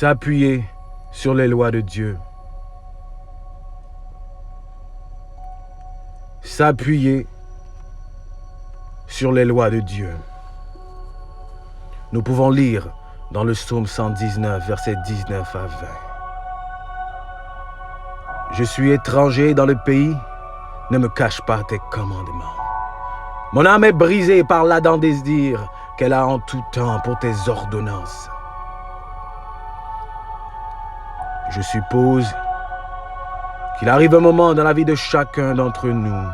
S'appuyer sur les lois de Dieu. S'appuyer sur les lois de Dieu. Nous pouvons lire dans le psaume 119, versets 19 à 20. Je suis étranger dans le pays, ne me cache pas tes commandements. Mon âme est brisée par l'ardent désir qu'elle a en tout temps pour tes ordonnances. Je suppose qu'il arrive un moment dans la vie de chacun d'entre nous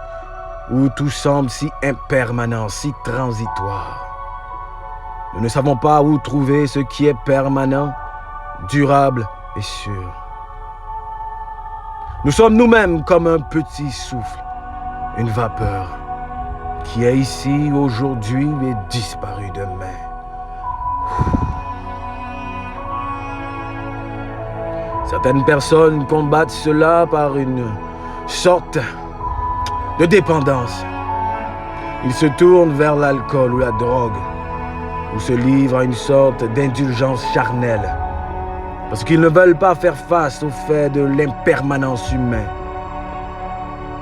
où tout semble si impermanent, si transitoire. Nous ne savons pas où trouver ce qui est permanent, durable et sûr. Nous sommes nous-mêmes comme un petit souffle, une vapeur qui est ici aujourd'hui et disparue demain. Certaines personnes combattent cela par une sorte de dépendance. Ils se tournent vers l'alcool ou la drogue, ou se livrent à une sorte d'indulgence charnelle, parce qu'ils ne veulent pas faire face au fait de l'impermanence humaine,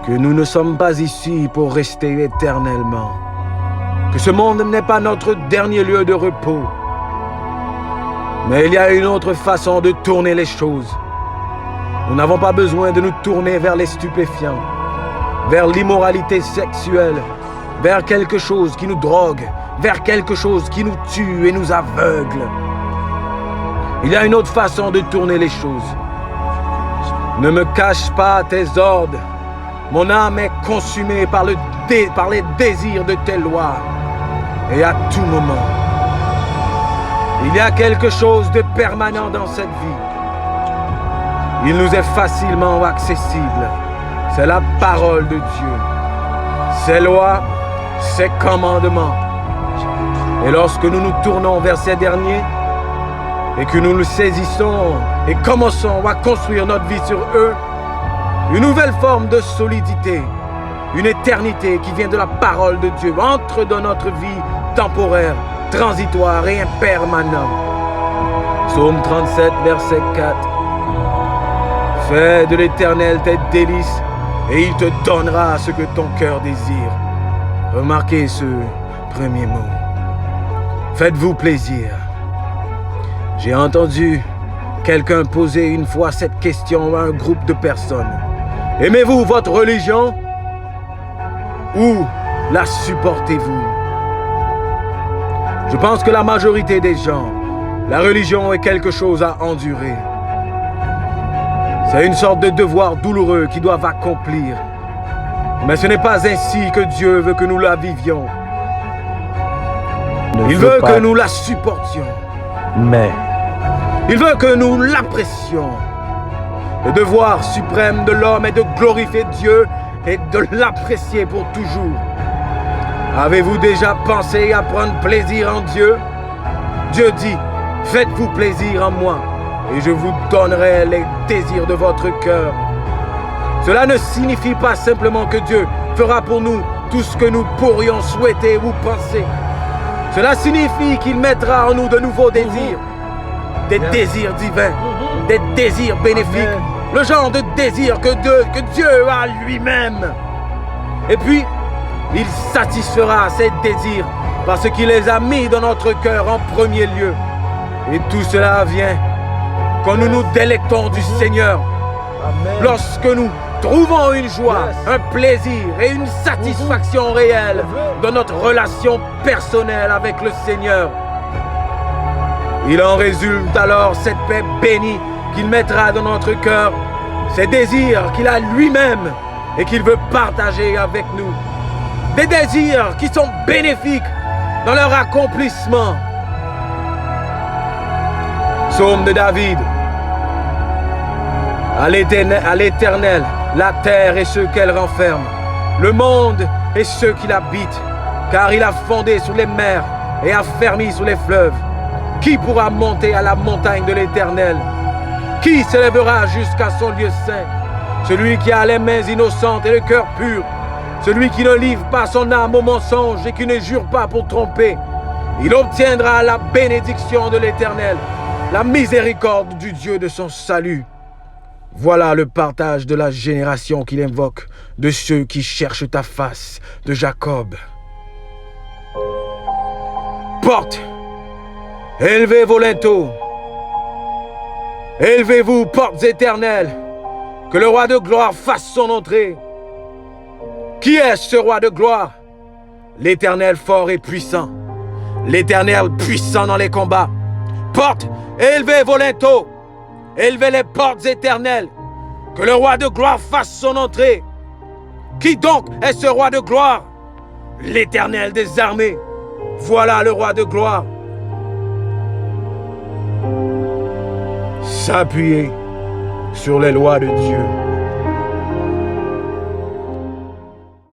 que nous ne sommes pas ici pour rester éternellement, que ce monde n'est pas notre dernier lieu de repos. Mais il y a une autre façon de tourner les choses. Nous n'avons pas besoin de nous tourner vers les stupéfiants, vers l'immoralité sexuelle, vers quelque chose qui nous drogue, vers quelque chose qui nous tue et nous aveugle. Il y a une autre façon de tourner les choses. Ne me cache pas tes ordres. Mon âme est consumée par les désirs de tes lois. Et à tout moment, il y a quelque chose de permanent dans cette vie. Il nous est facilement accessible. C'est la parole de Dieu. Ses lois, ses commandements. Et lorsque nous nous tournons vers ces derniers et que nous le saisissons et commençons à construire notre vie sur eux, une nouvelle forme de solidité, une éternité qui vient de la parole de Dieu entre dans notre vie temporaire, transitoire et impermanente. Psaume 37, verset 4. Fais de l'Éternel tes délices et il te donnera ce que ton cœur désire. Remarquez ce premier mot. Faites-vous plaisir. J'ai entendu quelqu'un poser une fois cette question à un groupe de personnes. Aimez-vous votre religion ou la supportez-vous? Je pense que la majorité des gens, la religion est quelque chose à endurer. C'est une sorte de devoir douloureux qu'ils doivent accomplir. Mais ce n'est pas ainsi que Dieu veut que nous la vivions. Il veut que nous la supportions. Mais il veut que nous l'apprécions. Le devoir suprême de l'homme est de glorifier Dieu et de l'apprécier pour toujours. Avez-vous déjà pensé à prendre plaisir en Dieu? Dieu dit, faites-vous plaisir en moi et je vous donnerai les désirs de votre cœur. Cela ne signifie pas simplement que Dieu fera pour nous tout ce que nous pourrions souhaiter ou penser. Cela signifie qu'il mettra en nous de nouveaux désirs, des désirs divins, des désirs bénéfiques, le genre de désir que Dieu a lui-même. Et puis, il satisfera ces désirs parce qu'il les a mis dans notre cœur en premier lieu. Et tout cela vient quand nous nous délectons du Seigneur. Lorsque nous trouvons une joie, un plaisir et une satisfaction réelle dans notre relation personnelle avec le Seigneur. Il en résulte alors cette paix bénie qu'il mettra dans notre cœur, ces désirs qu'il a lui-même et qu'il veut partager avec nous. Des désirs qui sont bénéfiques dans leur accomplissement. Psaume de David. À l'Éternel, la terre et ceux qu'elle renferme, le monde et ceux qui l'habitent, car il a fondé sur les mers et affermi sur les fleuves. Qui pourra monter à la montagne de l'Éternel? Qui s'élèvera jusqu'à son lieu saint? Celui qui a les mains innocentes et le cœur pur, celui qui ne livre pas son âme au mensonge et qui ne jure pas pour tromper. Il obtiendra la bénédiction de l'Éternel la miséricorde du Dieu de son salut. Voilà le partage de la génération qu'il invoque, de ceux qui cherchent ta face, de Jacob. Porte, élevez vos linteaux. Élevez-vous, portes éternelles, que le roi de gloire fasse son entrée. Qui est ce roi de gloire? L'Éternel fort et puissant, l'Éternel puissant dans les combats. Portes, élevez vos linteaux, élevez les portes éternelles, que le roi de gloire fasse son entrée. Qui donc est ce roi de gloire? L'Éternel des armées. Voilà le roi de gloire. S'appuyer sur les lois de Dieu.